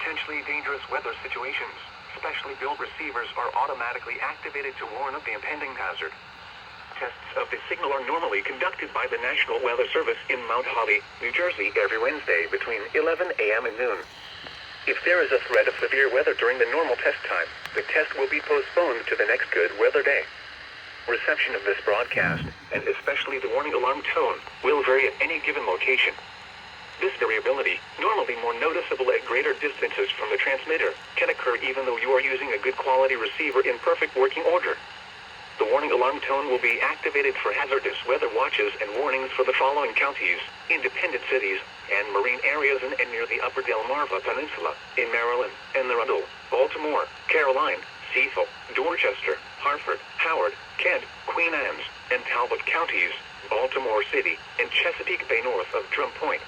potentially dangerous weather situations. Specially built receivers are automatically activated to warn of the impending hazard. Tests of the signal are normally conducted by the National Weather Service in Mount Holly, New Jersey every Wednesday between 11 a.m. and noon. If there is a threat of severe weather during the normal test time, the test will be postponed to the next good weather day. Reception of this broadcast, and especially the warning alarm tone, will vary at any given location. This variability, normally more noticeable at greater distances from the transmitter, can occur even though you are using a good quality receiver in perfect working order. The warning alarm tone will be activated for hazardous weather watches and warnings for the following counties, independent cities, and marine areas in and near the upper Delmarva Peninsula, in Maryland, and the Arundel, Baltimore, Caroline, Cecil, Dorchester, Hartford, Howard, Kent, Queen Anne's, and Talbot counties, Baltimore City, and Chesapeake Bay north of Drum Point.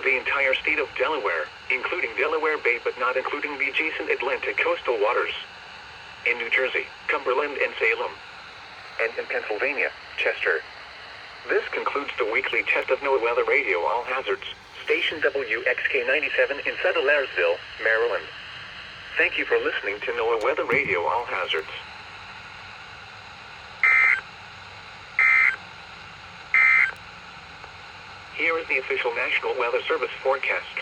The entire state of Delaware, including Delaware Bay but not including the adjacent Atlantic coastal waters. In New Jersey, Cumberland and Salem. And in Pennsylvania, Chester. This concludes the weekly test of NOAA Weather Radio All Hazards, station WXK97 in Suttlesville, Maryland. Thank you for listening to NOAA Weather Radio All Hazards. Here is the official National Weather Service forecast for